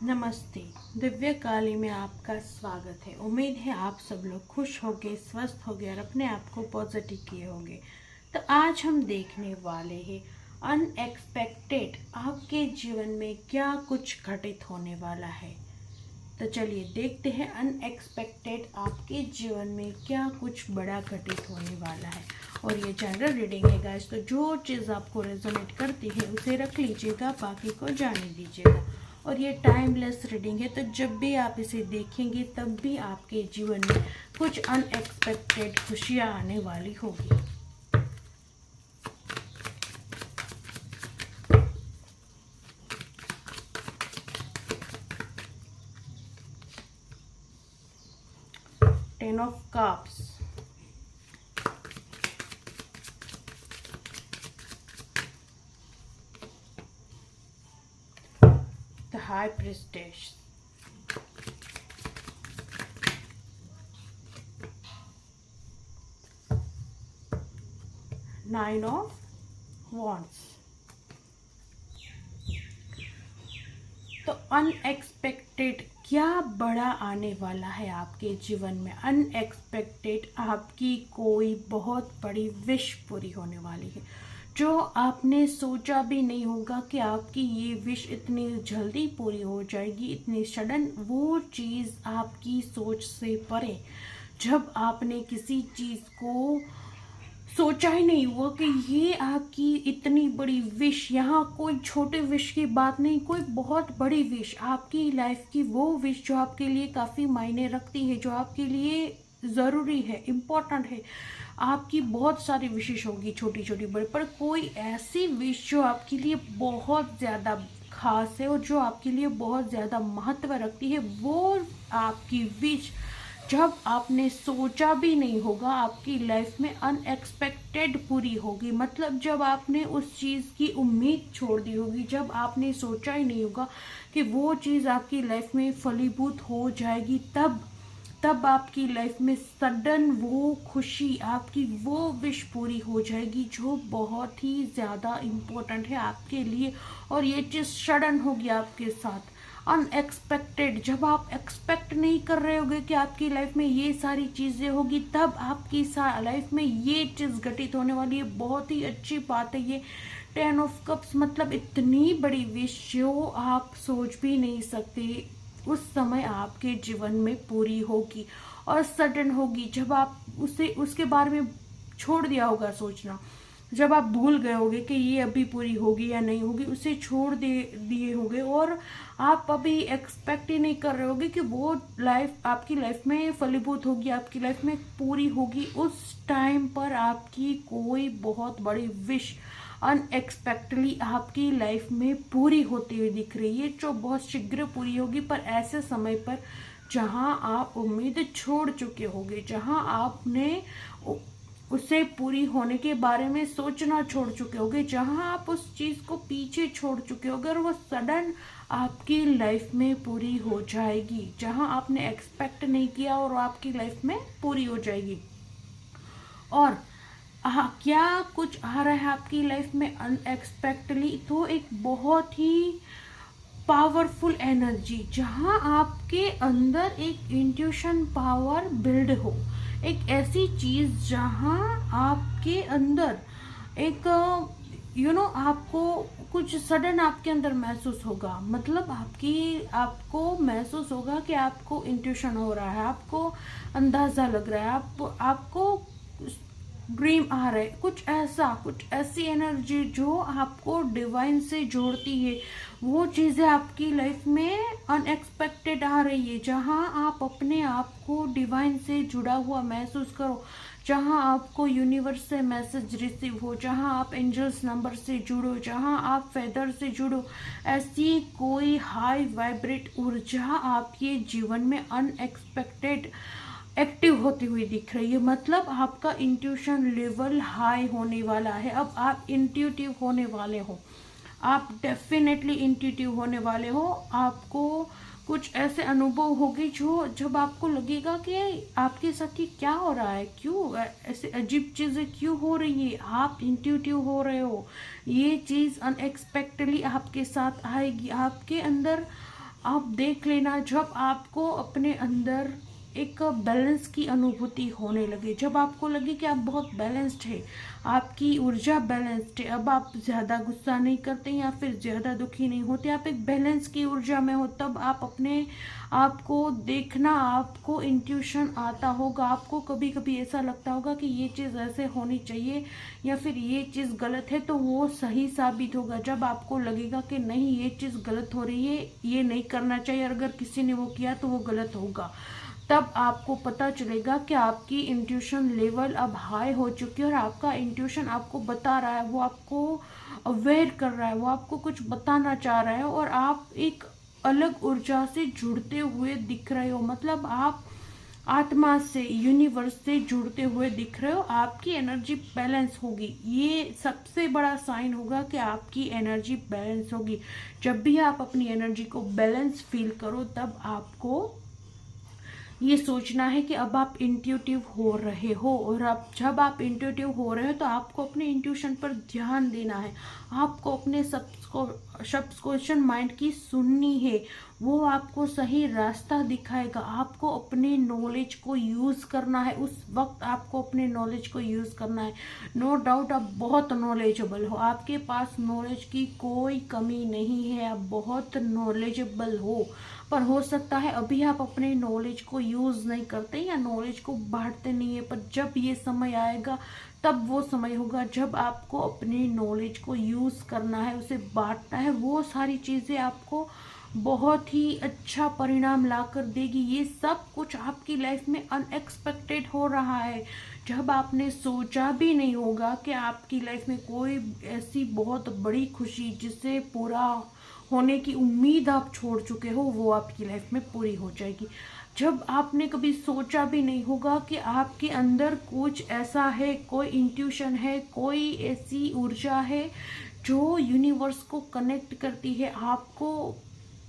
नमस्ते। दिव्य काली में आपका स्वागत है। उम्मीद है आप सब लोग खुश होंगे, स्वस्थ होंगे और अपने आप को पॉजिटिव किए होंगे। तो आज हम देखने वाले हैं अनएक्सपेक्टेड आपके जीवन में क्या कुछ घटित होने वाला है। तो चलिए देखते हैं अनएक्सपेक्टेड आपके जीवन में क्या कुछ बड़ा घटित होने वाला है। और ये जनरल रीडिंग है गाइस, तो जो चीज़ आपको रेजोनेट करती है उसे रख लीजिएगा, बाकी को जाने दीजिएगा। और ये टाइमलेस रीडिंग है, तो जब भी आप इसे देखेंगे तब भी आपके जीवन में कुछ अनएक्सपेक्टेड खुशियाँ आने वाली होगी। Ten of cups, the high priestess, nine of wands. तो अनएक्सपेक्टेड क्या बड़ा आने वाला है आपके जीवन में। अनएक्सपेक्टेड आपकी कोई बहुत बड़ी विश पूरी होने वाली है, जो आपने सोचा भी नहीं होगा कि आपकी ये विश इतनी जल्दी पूरी हो जाएगी, इतनी सडन। वो चीज़ आपकी सोच से परे, जब आपने किसी चीज़ को सोचा ही नहीं हुआ कि ये आपकी इतनी बड़ी विश, यहाँ कोई छोटे विश की बात नहीं, कोई बहुत बड़ी विश, आपकी लाइफ की वो विश जो आपके लिए काफ़ी मायने रखती है, जो आपके लिए ज़रूरी है, इम्पोर्टेंट है। आपकी बहुत सारी विशेष होगी, छोटी छोटी बड़ी, पर कोई ऐसी विश जो आपके लिए बहुत ज़्यादा खास है और जो आपके लिए बहुत ज़्यादा महत्व रखती है, वो आपकी विश जब आपने सोचा भी नहीं होगा आपकी लाइफ में अनएक्सपेक्टेड पूरी होगी। मतलब जब आपने उस चीज़ की उम्मीद छोड़ दी होगी, जब आपने सोचा ही नहीं होगा कि वो चीज़ आपकी लाइफ में फलीभूत हो जाएगी, तब आपकी लाइफ में सडन वो खुशी, आपकी वो विश पूरी हो जाएगी जो बहुत ही ज़्यादा इम्पोर्टेंट है आपके लिए। और ये चीज़ सडन होगी आपके साथ, अनएक्सपेक्टेड। जब आप एक्सपेक्ट नहीं कर रहे होगे कि आपकी लाइफ में ये सारी चीज़ें होगी, तब आपकी लाइफ में ये चीज़ घटित होने वाली है। बहुत ही अच्छी बात है ये। टेन ऑफ कप्स मतलब इतनी बड़ी विश जो आप सोच भी नहीं सकते, उस समय आपके जीवन में पूरी होगी और सडन होगी। जब आप उसे उसके बारे में छोड़ दिया होगा सोचना, जब आप भूल गए होगे कि ये अभी पूरी होगी या नहीं होगी, उसे छोड़ दिए होगे और आप अभी एक्सपेक्ट ही नहीं कर रहे होगे कि वो लाइफ आपकी लाइफ में फलीभूत होगी, आपकी लाइफ में पूरी होगी। उस टाइम पर आपकी कोई बहुत बड़ी विश अनएक्सपेक्टली आपकी लाइफ में पूरी होती हुई दिख रही है, जो बहुत शीघ्र पूरी होगी। पर ऐसे समय पर जहां आप उम्मीद छोड़ चुके होंगे, जहां आपने उसे पूरी होने के बारे में सोचना छोड़ चुके होगे, जहां आप उस चीज़ को पीछे छोड़ चुके होगे और वो सडन आपकी लाइफ में पूरी हो जाएगी, जहां आपने एक्सपेक्ट नहीं किया और आपकी लाइफ में पूरी हो जाएगी। और क्या कुछ आ रहा है आपकी लाइफ में अनएक्सपेक्टली, तो एक बहुत ही पावरफुल एनर्जी, जहां आपके अंदर एक इंट्यूशन पावर बिल्ड हो, एक ऐसी चीज जहां आपके अंदर एक आपको कुछ सडन आपके अंदर महसूस होगा। मतलब आपको महसूस होगा कि आपको इंट्यूशन हो रहा है, आपको अंदाजा लग रहा है, आपको ड्रीम आ रहे, कुछ ऐसी एनर्जी जो आपको डिवाइन से जोड़ती है। वो चीज़ें आपकी लाइफ में अनएक्सपेक्टेड आ रही है, जहां आप अपने आप को डिवाइन से जुड़ा हुआ महसूस करो, जहां आपको यूनिवर्स से मैसेज रिसीव हो, जहां आप एंजल्स नंबर से जुड़ो, जहां आप फेदर से जुड़ो। ऐसी कोई हाई वाइब्रेट ऊर्जा आपके जीवन में अनएक्सपेक्टेड एक्टिव होती हुई दिख रही है। मतलब आपका इंट्यूशन लेवल हाई होने वाला है। अब आप इंट्यूटिव होने वाले हो, आप डेफिनेटली इंट्यूटिव होने वाले हो। आपको कुछ ऐसे अनुभव होगी जो जब आपको लगेगा कि आपके साथ ये क्या हो रहा है, क्यों ऐसे अजीब चीजें क्यों हो रही है, आप इंट्यूटिव हो रहे हो। ये चीज अनएक्सपेक्टेडली आपके साथ आएगी। आपके अंदर आप देख लेना, जब आपको अपने अंदर एक बैलेंस की अनुभूति होने लगे, जब आपको लगे कि आप बहुत बैलेंस्ड है, आपकी ऊर्जा बैलेंस्ड है, अब आप ज़्यादा गुस्सा नहीं करते या फिर ज़्यादा दुखी नहीं होते, आप एक बैलेंस की ऊर्जा में हो, तब आप अपने आपको देखना, आपको इंट्यूशन आता होगा, आपको कभी कभी ऐसा लगता होगा कि ये चीज़ ऐसे होनी चाहिए या फिर ये चीज़ गलत है, तो वो सही साबित होगा। जब आपको लगेगा कि नहीं ये चीज़ गलत हो रही है, ये नहीं करना चाहिए, और अगर किसी ने वो किया तो वो गलत होगा, तब आपको पता चलेगा कि आपकी इंट्यूशन लेवल अब हाई हो चुकी है और आपका इंट्यूशन आपको बता रहा है, वो आपको अवेयर कर रहा है, वो आपको कुछ बताना चाह रहा है, और आप एक अलग ऊर्जा से जुड़ते हुए दिख रहे हो। मतलब आप आत्मा से, यूनिवर्स से जुड़ते हुए दिख रहे हो, आपकी एनर्जी बैलेंस होगी। ये सबसे बड़ा साइन होगा कि आपकी एनर्जी बैलेंस होगी। जब भी आप अपनी एनर्जी को बैलेंस फील करो, तब आपको ये सोचना है कि अब आप इंट्यूटिव हो रहे हो, और अब जब आप इंट्यूटिव हो रहे हो तो आपको अपने इंट्यूशन पर ध्यान देना है, आपको अपने सबकॉन्शियस माइंड की सुननी है, वो आपको सही रास्ता दिखाएगा। आपको अपने नॉलेज को यूज़ करना है, उस वक्त आपको अपने नॉलेज को यूज़ करना है। नो डाउट आप बहुत नॉलेजेबल हो, आपके पास नॉलेज की कोई कमी नहीं है, आप बहुत नॉलेजेबल हो, पर हो सकता है अभी आप अपने नॉलेज को यूज़ नहीं करते या नॉलेज को बांटते नहीं है, पर जब ये समय आएगा तब वो समय होगा जब आपको अपने नॉलेज को यूज़ करना है, उसे बांटना है। वो सारी चीज़ें आपको बहुत ही अच्छा परिणाम ला कर देगी। ये सब कुछ आपकी लाइफ में अनएक्सपेक्टेड हो रहा है, जब आपने सोचा भी नहीं होगा कि आपकी लाइफ में कोई ऐसी बहुत बड़ी खुशी जिसे पूरा होने की उम्मीद आप छोड़ चुके हो, वो आपकी लाइफ में पूरी हो जाएगी। जब आपने कभी सोचा भी नहीं होगा कि आपके अंदर कुछ ऐसा है, कोई इंट्यूशन है, कोई ऐसी ऊर्जा है जो यूनिवर्स को कनेक्ट करती है। आपको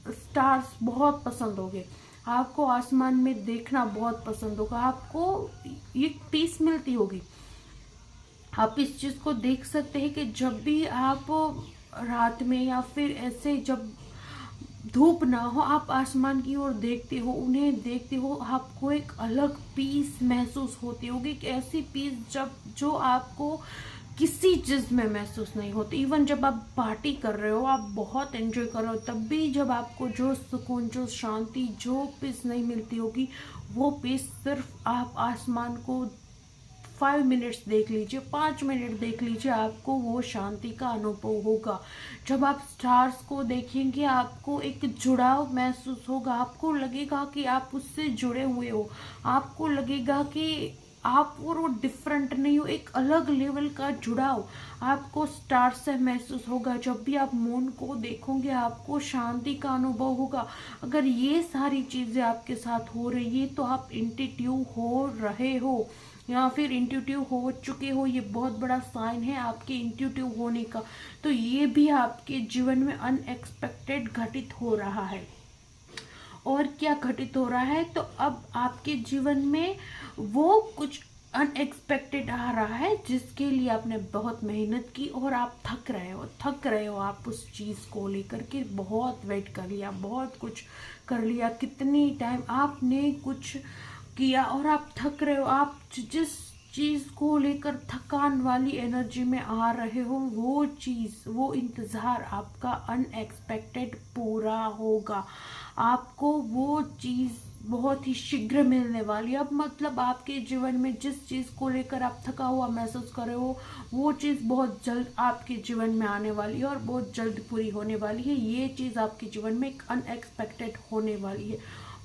स्टार्स बहुत पसंद होंगे, आपको आसमान में देखना बहुत पसंद होगा, आपको एक पीस मिलती होगी। आप इस चीज़ को देख सकते हैं कि जब भी आप रात में या फिर ऐसे जब धूप ना हो, आप आसमान की ओर देखते हो, उन्हें देखते हो, आपको एक अलग पीस महसूस होती होगी, कि ऐसी पीस जब जो आपको किसी चीज़ में महसूस नहीं होती। इवन जब आप पार्टी कर रहे हो, आप बहुत एंजॉय कर रहे हो, तब भी जब आपको जो सुकून, जो शांति, जो पीस नहीं मिलती होगी, वो पीस सिर्फ आप आसमान को 5 मिनट्स देख लीजिए, 5 मिनट देख लीजिए, आपको वो शांति का अनुभव होगा। जब आप स्टार्स को देखेंगे, आपको एक जुड़ाव महसूस होगा, आपको लगेगा कि आप उससे जुड़े हुए हो, आपको लगेगा कि आप और वो डिफरेंट नहीं हो, एक अलग लेवल का जुड़ाव आपको स्टार से महसूस होगा। जब भी आप मून को देखोगे, आपको शांति का अनुभव होगा। अगर ये सारी चीज़ें आपके साथ हो रही है, तो आप इंट्यूटिव हो रहे हो या फिर इंट्यूटिव हो चुके हो। ये बहुत बड़ा साइन है आपके इंट्यूटिव होने का। तो ये भी आपके जीवन में अनएक्सपेक्टेड घटित हो रहा है। और क्या घटित हो रहा है, तो अब आपके जीवन में वो कुछ अनएक्सपेक्टेड आ रहा है जिसके लिए आपने बहुत मेहनत की, और आप थक रहे हो आप उस चीज़ को लेकर के। बहुत वेट कर लिया, बहुत कुछ कर लिया, कितनी टाइम आपने कुछ किया और आप थक रहे हो। आप जिस चीज़ को लेकर थकान वाली एनर्जी में आ रहे हो, वो चीज़, वो इंतज़ार आपका अनएक्सपेक्टेड पूरा होगा। आपको वो चीज़ बहुत ही शीघ्र मिलने वाली है। अब मतलब आपके जीवन में जिस चीज़ को लेकर आप थका हुआ महसूस कर रहे हो, वो चीज़ बहुत जल्द आपके जीवन में आने वाली है और बहुत जल्द पूरी होने वाली है। ये चीज़ आपके जीवन में एक अनएक्सपेक्टेड होने वाली है।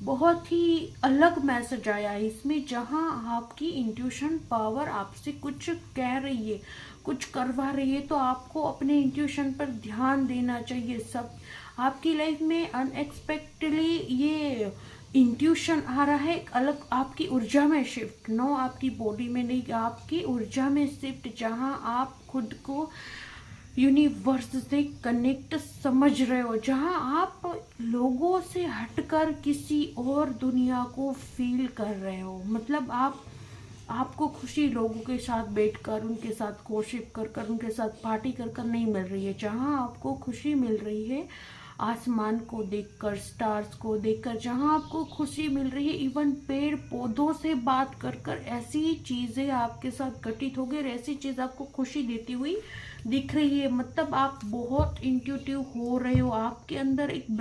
बहुत ही अलग मैसेज आया है इसमें, जहां आपकी इंट्यूशन पावर आपसे कुछ कह रही है, कुछ करवा रही है, तो आपको अपने इंट्यूशन पर ध्यान देना चाहिए। सब आपकी लाइफ में अनएक्सपेक्टेडली ये इंट्यूशन आ रहा है, एक अलग आपकी ऊर्जा में शिफ्ट, नो आपकी बॉडी में नहीं, आपकी ऊर्जा में शिफ्ट, जहां आप खुद को यूनिवर्स से कनेक्ट समझ रहे हो, जहां आप लोगों से हटकर किसी और दुनिया को फील कर रहे हो। मतलब आपको खुशी लोगों के साथ बैठकर, उनके साथ गॉसिप कर कर, उनके साथ पार्टी कर कर नहीं मिल रही है। जहां आपको खुशी मिल रही है, आसमान को देखकर, स्टार्स को देखकर, जहाँ आपको खुशी मिल रही है, इवन पेड़ पौधों से बात कर कर ऐसी चीज़ें आपके साथ घटित हो गई और ऐसी चीज़ आपको खुशी देती हुई दिख रही है। मतलब आप बहुत इंट्यूटिव हो रहे हो, आपके अंदर एक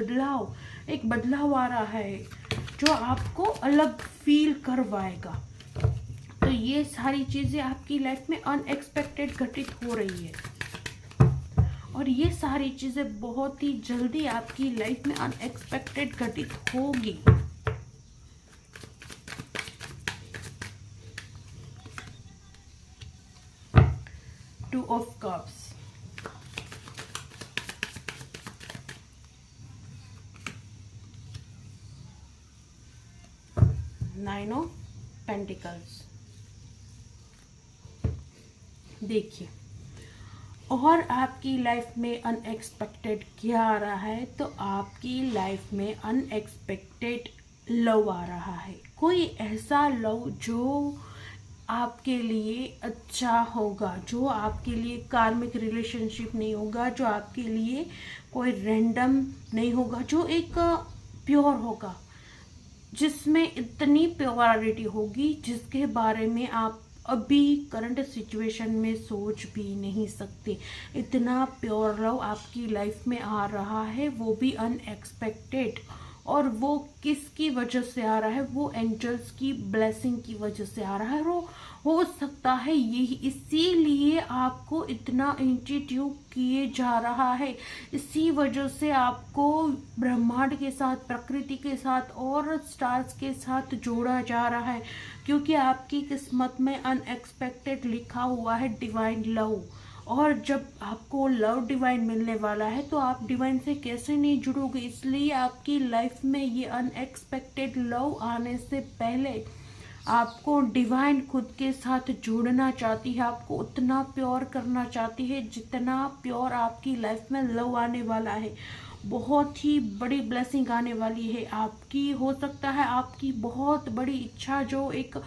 बदलाव आ रहा है जो आपको अलग फील करवाएगा। तो ये सारी चीज़ें आपकी लाइफ में अनएक्सपेक्टेड घटित हो रही है और ये सारी चीज़ें बहुत ही जल्दी आपकी लाइफ में अनएक्सपेक्टेड घटित होगी। Two of cups, nine of pentacles. देखिए, और आपकी लाइफ में अनएक्सपेक्टेड क्या आ रहा है, तो आपकी लाइफ में अनएक्सपेक्टेड लव आ रहा है। कोई ऐसा लव जो आपके लिए अच्छा होगा, जो आपके लिए कार्मिक रिलेशनशिप नहीं होगा, जो आपके लिए कोई रैंडम नहीं होगा, जो एक प्योर होगा, जिसमें इतनी प्योरिटी होगी जिसके बारे में आप अभी करंट सिचुएशन में सोच भी नहीं सकते। इतना प्योर लव आपकी लाइफ में आ रहा है, वो भी अनएक्सपेक्टेड। और वो किसकी वजह से आ रहा है? वो एंजल्स की ब्लेसिंग की वजह से आ रहा है। वो हो सकता है यही इसीलिए आपको इतना इंट्रोड्यूस किए जा रहा है, इसी वजह से आपको ब्रह्मांड के साथ, प्रकृति के साथ और स्टार्स के साथ जोड़ा जा रहा है, क्योंकि आपकी किस्मत में अनएक्सपेक्टेड लिखा हुआ है डिवाइन लव। और जब आपको लव डिवाइन मिलने वाला है तो आप डिवाइन से कैसे नहीं जुड़ोगे। इसलिए आपकी लाइफ में ये अनएक्सपेक्टेड लव आने से पहले आपको डिवाइन खुद के साथ जोड़ना चाहती है, आपको उतना प्योर करना चाहती है जितना प्योर आपकी लाइफ में लव आने वाला है। बहुत ही बड़ी ब्लेसिंग आने वाली है आपकी। हो सकता है आपकी बहुत बड़ी इच्छा जो एक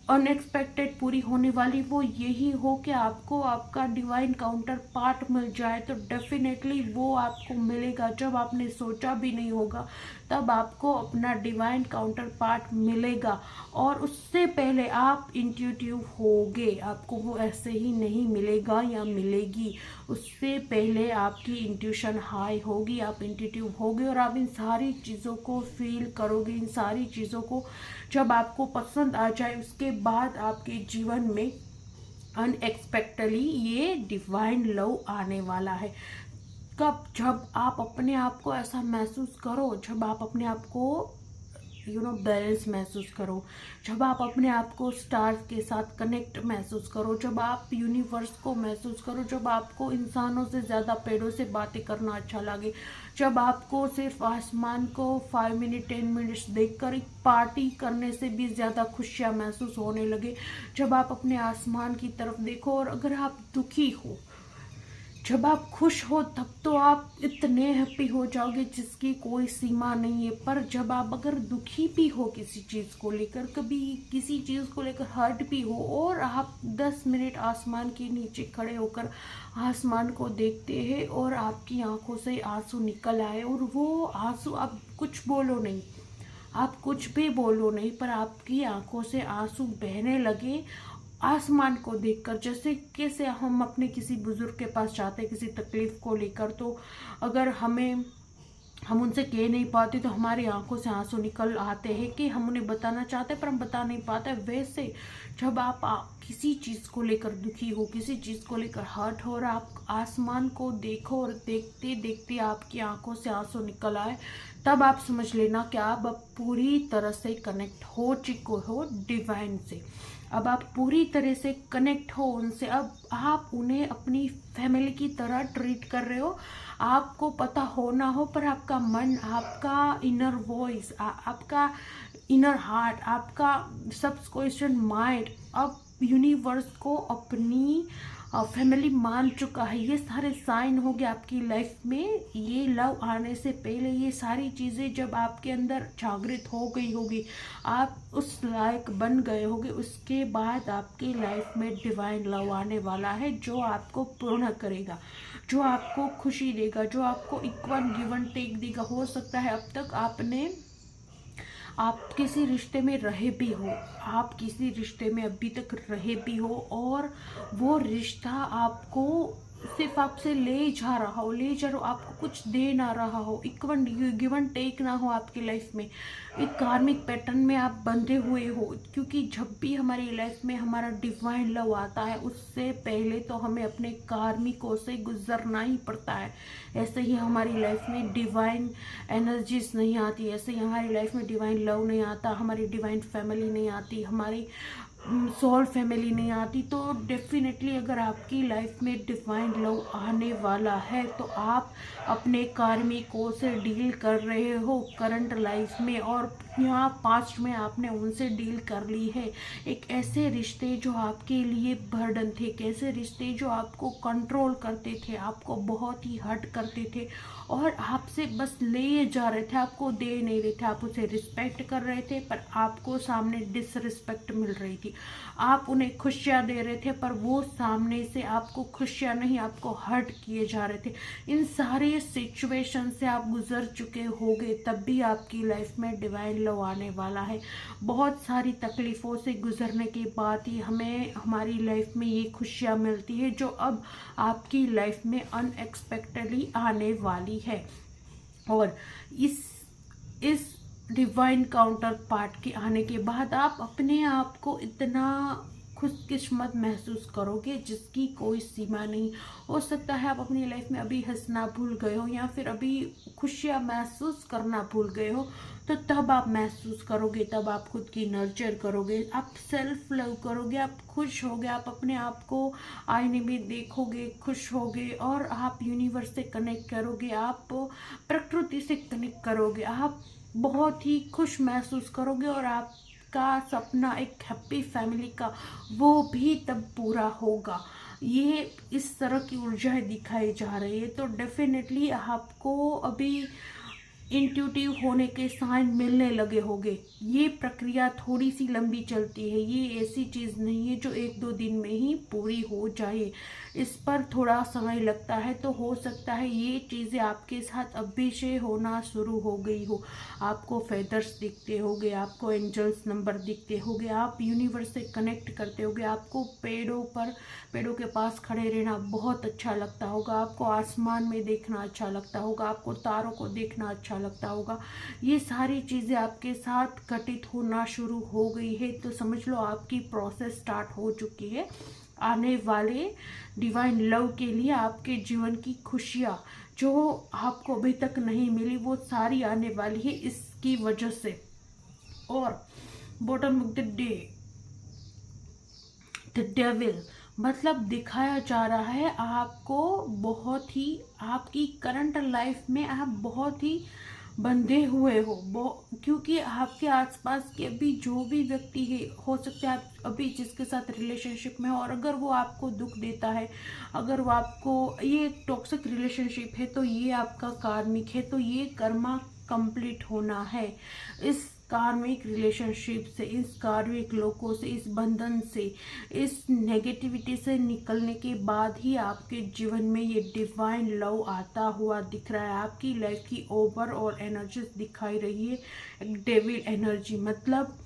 अनएक्सपेक्टेड पूरी होने वाली वो यही हो कि आपको आपका डिवाइन काउंटर पार्ट मिल जाए। तो डेफिनेटली वो आपको मिलेगा, जब आपने सोचा भी नहीं होगा तब आपको अपना डिवाइन काउंटर पार्ट मिलेगा। और उससे पहले आप इंट्यूटिव होगे, आपको वो ऐसे ही नहीं मिलेगा या मिलेगी, उससे पहले आपकी इंट्यूशन हाई होगी, आप इंट्यूटिव होगे और आप इन सारी चीज़ों को फील करोगे। इन सारी चीज़ों को जब आपको पसंद आ जाए उसके बाद आपके जीवन में अनएक्सपेक्टेडली ये डिवाइन लव आने वाला है। कब? जब आप अपने आप को ऐसा महसूस करो, जब आप अपने आप को बैलेंस महसूस करो, जब आप अपने आप को स्टार्स के साथ कनेक्ट महसूस करो, जब आप यूनिवर्स को महसूस करो, जब आपको इंसानों से ज़्यादा पेड़ों से बातें करना अच्छा लगे, जब आपको सिर्फ आसमान को 5 मिनट 10 मिनट्स देखकर एक पार्टी करने से भी ज़्यादा खुशियाँ महसूस होने लगे, जब आप अपने आसमान की तरफ देखो। और अगर आप दुखी हो, जब आप खुश हो, तब तो आप इतने हैप्पी हो जाओगे जिसकी कोई सीमा नहीं है। पर जब आप अगर दुखी भी हो किसी चीज़ को लेकर, कभी किसी चीज़ को लेकर हर्ट भी हो और आप 10 मिनट आसमान के नीचे खड़े होकर आसमान को देखते हैं और आपकी आंखों से आंसू निकल आए और वो आंसू, आप कुछ बोलो नहीं, आप कुछ भी बोलो नहीं, पर आपकी आंखों से आंसू बहने लगे आसमान को देखकर। जैसे कैसे हम अपने किसी बुजुर्ग के पास जाते हैं किसी तकलीफ को लेकर, तो अगर हम उनसे कह नहीं पाते तो हमारी आंखों से आंसू निकल आते हैं कि हम उन्हें बताना चाहते हैं पर हम बता नहीं पाते। वैसे जब आप किसी चीज़ को लेकर दुखी हो, किसी चीज़ को लेकर हर्ट हो और आप आसमान को देखो और देखते देखते आपकी आंखों से आंसू निकल आए, तब आप समझ लेना कि आप अब पूरी तरह से कनेक्ट हो चुके हो डिवाइन से। अब आप पूरी तरह से कनेक्ट हो उनसे। अब आप उन्हें अपनी फैमिली की तरह ट्रीट कर रहे हो। आपको पता हो ना हो, पर आपका मन, आपका इनर वॉइस, आपका इनर हार्ट, आपका सबकॉन्शियस माइंड अब यूनिवर्स को अपनी फैमिली मान चुका है। ये सारे साइन हो गए आपकी लाइफ में। ये लव आने से पहले ये सारी चीज़ें जब आपके अंदर जागृत हो गई होगी, आप उस लायक बन गए होगे, उसके बाद आपकी लाइफ में डिवाइन लव आने वाला है जो आपको पूर्ण करेगा, जो आपको खुशी देगा, जो आपको इक्वल गिव एंड टेक देगा। हो सकता है अब तक आप किसी रिश्ते में रहे भी हो, आप किसी रिश्ते में अभी तक रहे भी हो, और वो रिश्ता आपको सिर्फ आपसे ले जा रहा हो, आपको कुछ दे ना रहा हो, इक्वल गिवन टेक ना हो आपकी लाइफ में। एक कार्मिक पैटर्न में आप बंधे हुए हो, क्योंकि जब भी हमारी लाइफ में हमारा डिवाइन लव आता है, उससे पहले तो हमें अपने कार्मिकों से गुजरना ही पड़ता है। ऐसे ही हमारी लाइफ में डिवाइन एनर्जीज नहीं आती, ऐसे ही हमारी लाइफ में डिवाइन लव नहीं आता, हमारी डिवाइन फैमिली नहीं आती, हमारी सोल फैमिली नहीं आती। तो डेफिनेटली अगर आपकी लाइफ में डिवाइन लव आने वाला है, तो आप अपने कार्मिकों से डील कर रहे हो करंट लाइफ में, और यहाँ पास्ट में आपने उनसे डील कर ली है। एक ऐसे रिश्ते जो आपके लिए बर्डन थे, एक ऐसे रिश्ते जो आपको कंट्रोल करते थे, आपको बहुत ही हर्ट करते थे, और आपसे बस ले जा रहे थे, आपको दे नहीं रहे थे। आप उसे रिस्पेक्ट कर रहे थे, पर आपको सामने डिसरिस्पेक्ट मिल रही थी। आप उन्हें खुशियाँ दे रहे थे, पर वो सामने से आपको खुशियाँ नहीं, आपको हर्ट किए जा रहे थे। इन सारे सिचुएशन से आप गुजर चुके होगे, तब भी आपकी लाइफ में डिवाइन लव आने वाला है। बहुत सारी तकलीफ़ों से गुजरने के बाद ही हमें हमारी लाइफ में ये खुशियाँ मिलती है, जो अब आपकी लाइफ में अनएक्सपेक्टेडली आने वाली है। और इस डिवाइन काउंटर पार्ट के आने के बाद आप अपने आप को इतना खुशकिस्मत महसूस करोगे जिसकी कोई सीमा नहीं। हो सकता है आप अपनी लाइफ में अभी हंसना भूल गए हो, या फिर अभी खुशियाँ महसूस करना भूल गए हो, तो तब आप महसूस करोगे, तब आप खुद की नर्चर करोगे, आप सेल्फ लव करोगे, आप खुश होगे, आप अपने आप को आईने में देखोगे, खुश होगे, और आप यूनिवर्स से कनेक्ट करोगे, आप प्रकृति से कनेक्ट करोगे, आप बहुत ही खुश महसूस करोगे, और आपका सपना एक हैप्पी फैमिली का, वो भी तब पूरा होगा। ये इस तरह की ऊर्जाएं दिखाई जा रही है। तो डेफिनेटली आपको अभी इंट्यूटिव होने के साइन मिलने लगे होंगे। ये प्रक्रिया थोड़ी सी लंबी चलती है, ये ऐसी चीज़ नहीं है जो 1-2 दिन में ही पूरी हो जाए। इस पर थोड़ा समय लगता है। तो हो सकता है ये चीज़ें आपके साथ अभी से होना शुरू हो गई हो। आपको फेदर्स दिखते होंगे, आपको एंजल्स नंबर दिखते होंगे, आप यूनिवर्स से कनेक्ट करते होंगे, आपको पेड़ों के पास खड़े रहना बहुत अच्छा लगता होगा, आपको आसमान में देखना अच्छा लगता होगा, आपको तारों को देखना अच्छा लगता होगा। ये सारी चीज़ें आपके साथ घटित होना शुरू हो गई है, तो समझ लो आपकी प्रोसेस स्टार्ट हो चुकी है। आने वाले डिवाइन लव के लिए आपके जीवन की खुशियाँ जो आपको अभी तक नहीं मिली, वो सारी आने वाली है इसकी वजह से। और bottom of the day, the devil मतलब दिखाया जा रहा है आपको बहुत ही, आपकी करंट लाइफ में आप बहुत ही बंधे हुए हो, क्योंकि आपके आसपास के अभी जो भी व्यक्ति है, हो सकता है आप अभी जिसके साथ रिलेशनशिप में हो, और अगर वो आपको दुख देता है, अगर वो आपको, ये टॉक्सिक रिलेशनशिप है, तो ये आपका कार्मिक है, तो ये कर्मा कंप्लीट होना है। इस कार्मिक रिलेशनशिप से, इस कार्मिक लोगों से, इस बंधन से, इस नेगेटिविटी से निकलने के बाद ही आपके जीवन में ये डिवाइन लव आता हुआ दिख रहा है। आपकी लाइफ की ओवरऑल एनर्जी दिखाई रही है एक डेविल एनर्जी, मतलब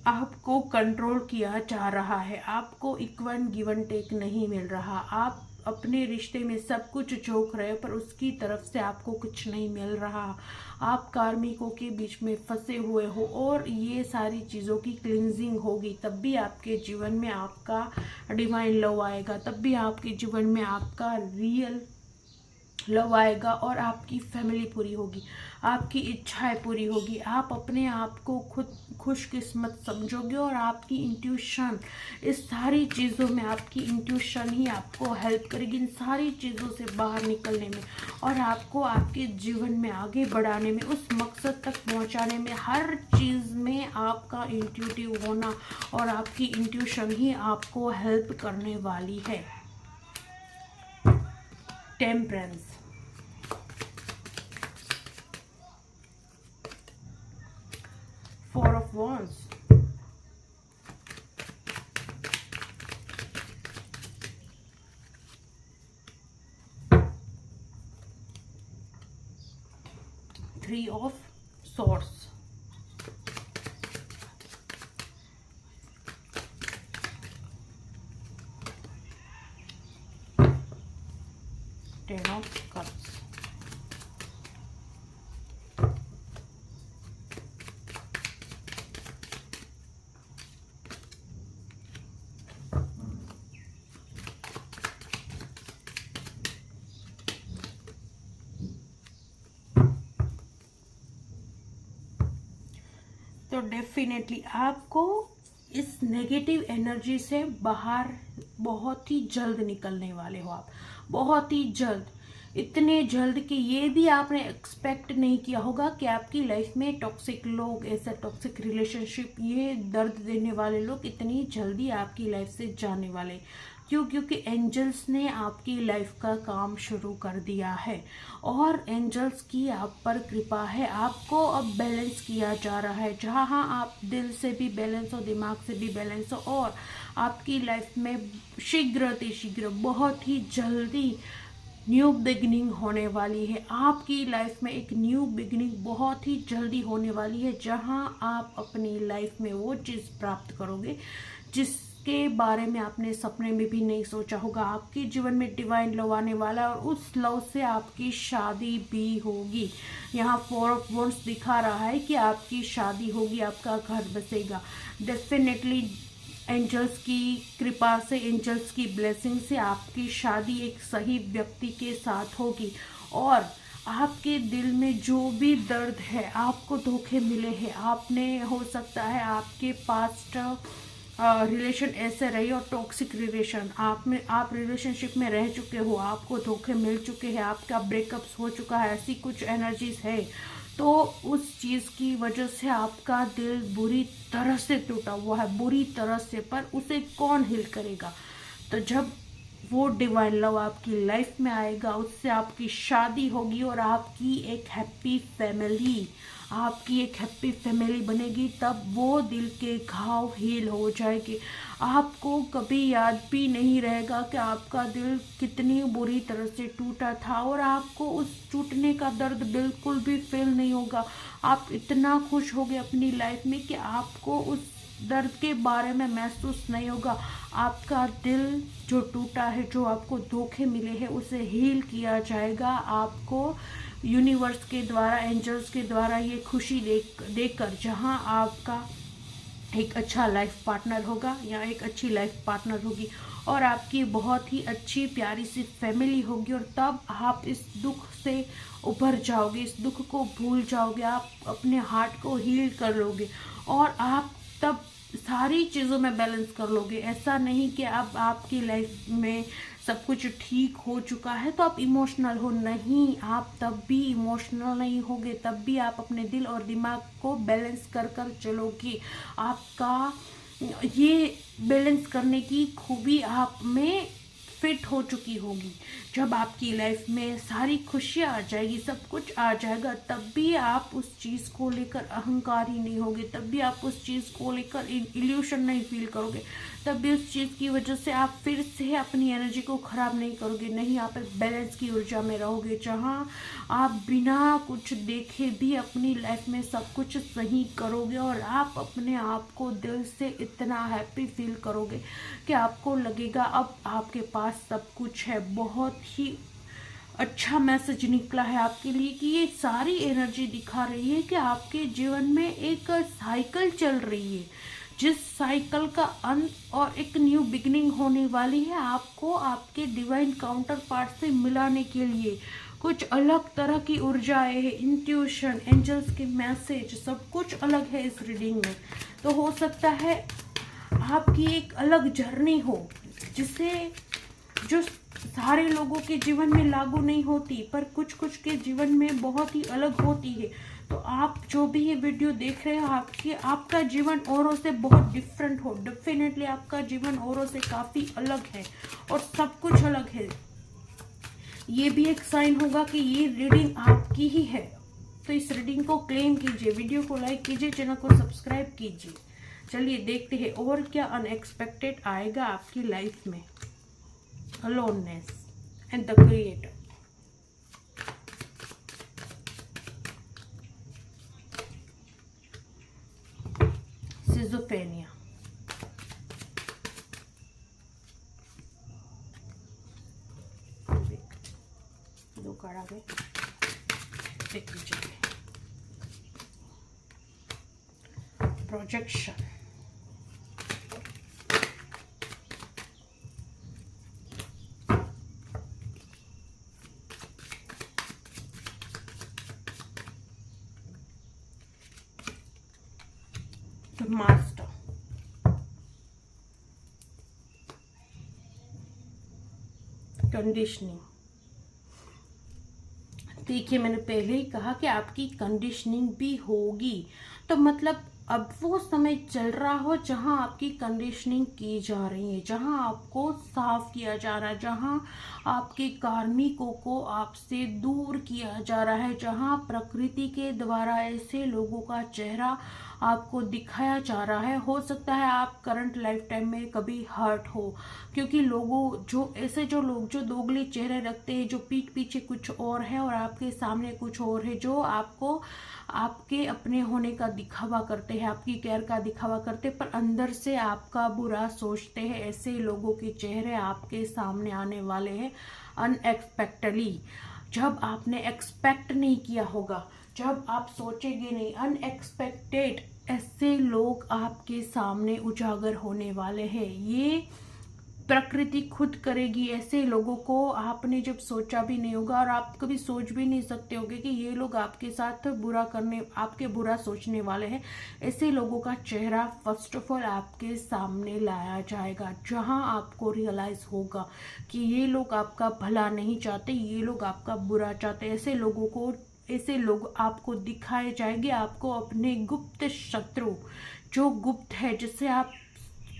आपको कंट्रोल किया जा रहा है, आपको इक्वल गिवन टेक नहीं मिल रहा, आप अपने रिश्ते में सब कुछ झोंक रहे हो, पर उसकी तरफ से आपको कुछ नहीं मिल रहा। आप कार्मिकों के बीच में फंसे हुए हो, और ये सारी चीज़ों की क्लिनजिंग होगी, तब भी आपके जीवन में आपका डिवाइन लव आएगा, तब भी आपके जीवन में आपका रियल लव आएगा, और आपकी फैमिली पूरी होगी, आपकी इच्छाएं पूरी होगी, आप अपने आप को खुद खुशकिस्मत समझोगे, और आपकी इंट्यूशन, इस सारी चीज़ों में आपकी इंट्यूशन ही आपको हेल्प करेगी इन सारी चीज़ों से बाहर निकलने में, और आपको आपके जीवन में आगे बढ़ाने में, उस मकसद तक पहुंचाने में। हर चीज़ में आपका इंट्यूटिव होना और आपकी इंट्यूशन ही आपको हेल्प करने वाली है। Temperance, four of wands, 3 of swords, 10 of cups, तो डेफिनेटली आपको इस नेगेटिव एनर्जी से बाहर बहुत ही जल्द निकलने वाले हो आप, बहुत ही जल्द, इतने जल्द कि ये भी आपने एक्सपेक्ट नहीं किया होगा कि आपकी लाइफ में टॉक्सिक लोग, ऐसा टॉक्सिक रिलेशनशिप, ये दर्द देने वाले लोग इतनी जल्दी आपकी लाइफ से जाने वाले। क्यों? क्योंकि एंजल्स ने आपकी लाइफ का काम शुरू कर दिया है और एंजल्स की आप पर कृपा है। आपको अब बैलेंस किया जा रहा है, जहाँ आप दिल से भी बैलेंस हो, दिमाग से भी बैलेंस हो, और आपकी लाइफ में शीघ्र बहुत ही जल्दी न्यू बिगिनिंग होने वाली है। आपकी लाइफ में एक न्यू बिगिनिंग बहुत ही जल्दी होने वाली है, जहां आप अपनी लाइफ में वो चीज़ प्राप्त करोगे जिसके बारे में आपने सपने में भी नहीं सोचा होगा। आपके जीवन में डिवाइन लव आने वाला है और उस लव से आपकी शादी भी होगी। यहाँ 4 ऑफ वॉन्ड्स दिखा रहा है कि आपकी शादी होगी, आपका घर बसेगा। डेफिनेटली एंजल्स की कृपा से, एंजल्स की ब्लेसिंग से आपकी शादी एक सही व्यक्ति के साथ होगी। और आपके दिल में जो भी दर्द है, आपको धोखे मिले हैं, आपने, हो सकता है आपके पास्ट रिलेशन ऐसे रही और टॉक्सिक रिलेशन, आप रिलेशनशिप में रह चुके हो, आपको धोखे मिल चुके हैं, आपका ब्रेकअप्स हो चुका है, ऐसी कुछ एनर्जीज है, तो उस चीज़ की वजह से आपका दिल बुरी तरह से टूटा हुआ है, बुरी तरह से। पर उसे कौन हील करेगा? तो जब वो डिवाइन लव आपकी लाइफ में आएगा, उससे आपकी शादी होगी और आपकी एक हैप्पी फैमिली, आपकी एक हैप्पी फैमिली बनेगी, तब वो दिल के घाव हील हो जाएंगे। आपको कभी याद भी नहीं रहेगा कि आपका दिल कितनी बुरी तरह से टूटा था, और आपको उस टूटने का दर्द बिल्कुल भी फील नहीं होगा। आप इतना खुश होगे अपनी लाइफ में कि आपको उस दर्द के बारे में महसूस नहीं होगा। आपका दिल जो टूटा है, जो आपको धोखे मिले हैं, उसे हील किया जाएगा। आपको यूनिवर्स के द्वारा, एंजल्स के द्वारा ये खुशी देकर, जहां आपका एक अच्छा लाइफ पार्टनर होगा या एक अच्छी लाइफ पार्टनर होगी और आपकी बहुत ही अच्छी प्यारी सी फैमिली होगी, और तब आप इस दुख से उभर जाओगे, इस दुख को भूल जाओगे, आप अपने हार्ट को हील कर लोगे और आप तब सारी चीज़ों में बैलेंस कर लोगे। ऐसा नहीं कि अब आपकी लाइफ में सब कुछ ठीक हो चुका है तो आप इमोशनल हो, नहीं, आप तब भी इमोशनल नहीं होगे, तब भी आप अपने दिल और दिमाग को बैलेंस कर चलोगे। आपका ये बैलेंस करने की खूबी आप में फिट हो चुकी होगी। जब आपकी लाइफ में सारी खुशियाँ आ जाएगी, सब कुछ आ जाएगा, तब भी आप उस चीज़ को लेकर अहंकारी नहीं होगे, तब भी आप उस चीज़ को लेकर इल्यूशन नहीं फील करोगे, तब भी उस चीज़ की वजह से आप फिर से अपनी एनर्जी को ख़राब नहीं करोगे। नहीं, आप एक बैलेंस की ऊर्जा में रहोगे, जहाँ आप बिना कुछ देखे भी अपनी लाइफ में सब कुछ सही करोगे और आप अपने आप को दिल से इतना हैप्पी फील करोगे कि आपको लगेगा अब आपके पास सब कुछ है। बहुत ही अच्छा मैसेज निकला है आपके लिए कि ये सारी एनर्जी दिखा रही है कि आपके जीवन में एक साइकिल चल रही है, जिस साइकिल का अंत और एक न्यू बिगिनिंग होने वाली है। आपको आपके डिवाइन काउंटर पार्ट से मिलाने के लिए कुछ अलग तरह की ऊर्जाएं है, इंट्यूशन, एंजल्स के मैसेज, सब कुछ अलग है इस रीडिंग में। तो हो सकता है आपकी एक अलग जर्नी हो, जिसे जो सारे लोगों के जीवन में लागू नहीं होती, पर कुछ कुछ के जीवन में बहुत ही अलग होती है। तो आप जो भी ये वीडियो देख रहे हो, आपका जीवन औरों से बहुत डिफरेंट हो, डेफिनेटली आपका जीवन औरों से काफ़ी अलग है और सब कुछ अलग है। ये भी एक साइन होगा कि ये रीडिंग आपकी ही है। तो इस रीडिंग को क्लेम कीजिए, वीडियो को लाइक कीजिए, चैनल को सब्सक्राइब कीजिए। चलिए देखते हैं और क्या अनएक्सपेक्टेड आएगा आपकी लाइफ में। Aloneness and the Creator. Schizophrenia. दो कार्ड आ गए, देख लीजिए। Projection, the master, conditioning. देखिए, मैंने पहले ही कहा कि आपकी कंडीशनिंग भी होगी, तो मतलब अब वो समय चल रहा हो जहां आपकी कंडीशनिंग की जा रही है, जहां आपको साफ किया जा रहा है, जहां आपके कार्मिकों को आपसे दूर किया जा रहा है, जहां प्रकृति के द्वारा ऐसे लोगों का चेहरा आपको दिखाया जा रहा है। हो सकता है आप करंट लाइफ टाइम में कभी हर्ट हो, क्योंकि लोगों जो लोग जो दोगले चेहरे रखते हैं, जो पीठ पीछे कुछ और है और आपके सामने कुछ और है, जो आपको आपके अपने होने का दिखावा करते हैं, आपकी केयर का दिखावा करते हैं, पर अंदर से आपका बुरा सोचते हैं, ऐसे लोगों के चेहरे आपके सामने आने वाले हैं अनएक्सपेक्टेडली। जब आपने एक्सपेक्ट नहीं किया होगा, जब आप सोचेंगे नहीं, अनएक्सपेक्टेड ऐसे लोग आपके सामने उजागर होने वाले हैं। ये प्रकृति खुद करेगी। ऐसे लोगों को आपने जब सोचा भी नहीं होगा और आप कभी सोच भी नहीं सकते होगे कि ये लोग आपके साथ बुरा करने, आपके बुरा सोचने वाले हैं, ऐसे लोगों का चेहरा फर्स्ट ऑफ ऑल आपके सामने लाया जाएगा, जहां आपको रियलाइज होगा कि ये लोग आपका भला नहीं चाहते, ये लोग आपका बुरा चाहते। ऐसे लोग आपको दिखाए जाएंगे, आपको अपने गुप्त शत्रु, जो गुप्त है, जिसे आप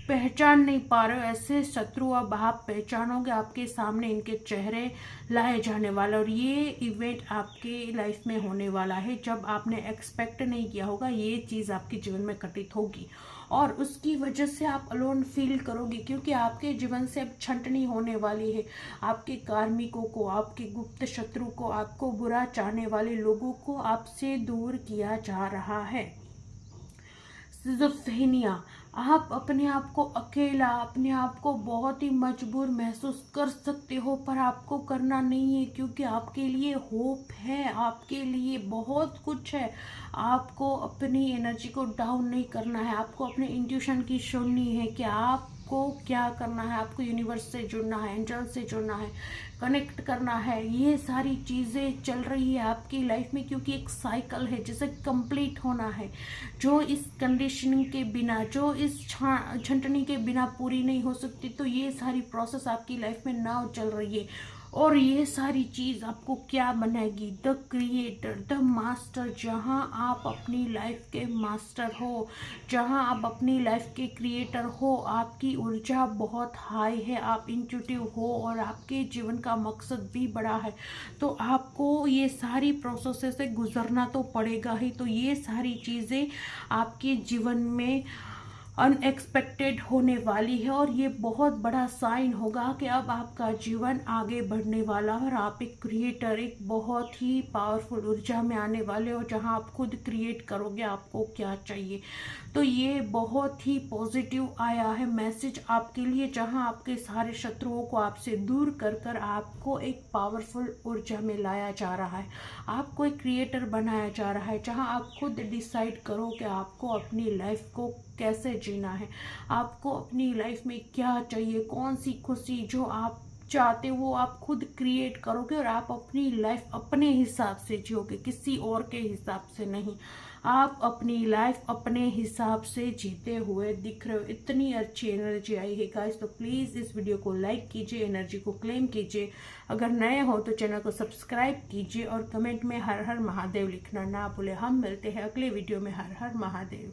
पहचान नहीं पा रहे हो, ऐसे शत्रु अब आप पहचानोगे, आपके सामने इनके चेहरे लाए जाने वाला। और ये इवेंट आपके लाइफ में होने वाला है जब आपने एक्सपेक्ट नहीं किया होगा, ये चीज़ आपके जीवन में घटित होगी और उसकी वजह से आप अलोन फील करोगे, क्योंकि आपके जीवन से अब छंटनी होने वाली है। आपके कार्मिकों को, आपके गुप्त शत्रु को, आपको बुरा चाहने वाले लोगों को आपसे दूर किया जा रहा है। सिजोफ्रेनिया, आप अपने आप को अकेला, अपने आप को बहुत ही मजबूर महसूस कर सकते हो, पर आपको करना नहीं है, क्योंकि आपके लिए होप है, आपके लिए बहुत कुछ है। आपको अपनी एनर्जी को डाउन नहीं करना है, आपको अपने इंट्यूशन की सुननी है कि आपको क्या करना है। आपको यूनिवर्स से जुड़ना है, एंजल से जुड़ना है, कनेक्ट करना है। ये सारी चीज़ें चल रही है आपकी लाइफ में, क्योंकि एक साइकिल है जिसे कंप्लीट होना है, जो इस कंडीशनिंग के बिना, जो इस छंटनी के बिना पूरी नहीं हो सकती। तो ये सारी प्रोसेस आपकी लाइफ में नाउ चल रही है और ये सारी चीज़ आपको क्या बनाएगी, द क्रिएटर, द मास्टर, जहाँ आप अपनी लाइफ के मास्टर हो, जहाँ आप अपनी लाइफ के क्रिएटर हो। आपकी ऊर्जा बहुत हाई है, आप इंट्यूटिव हो और आपके जीवन का मकसद भी बड़ा है, तो आपको ये सारी प्रोसेस से गुजरना तो पड़ेगा ही। तो ये सारी चीज़ें आपके जीवन में अनएक्सपेक्टेड होने वाली है और ये बहुत बड़ा साइन होगा कि अब आपका जीवन आगे बढ़ने वाला है और आप एक क्रिएटर, एक बहुत ही पावरफुल ऊर्जा में आने वाले हो, जहां आप खुद क्रिएट करोगे आपको क्या चाहिए। तो ये बहुत ही पॉजिटिव आया है मैसेज आपके लिए, जहां आपके सारे शत्रुओं को आपसे दूर कर कर आपको एक पावरफुल ऊर्जा में लाया जा रहा है, आपको एक क्रिएटर बनाया जा रहा है, जहां आप खुद डिसाइड करो कि आपको अपनी लाइफ को कैसे जीना है, आपको अपनी लाइफ में क्या चाहिए, कौन सी खुशी जो आप चाहते हो वो आप खुद क्रिएट करोगे और आप अपनी लाइफ अपने हिसाब से जियोगे, किसी और के हिसाब से नहीं। आप अपनी लाइफ अपने हिसाब से जीते हुए दिख रहे हो। इतनी अच्छी एनर्जी आई है गाइस, तो प्लीज़ इस वीडियो को लाइक कीजिए, एनर्जी को क्लेम कीजिए। अगर नए हो तो चैनल को सब्सक्राइब कीजिए और कमेंट में हर हर महादेव लिखना ना भूले। हम मिलते हैं अगले वीडियो में। हर हर महादेव।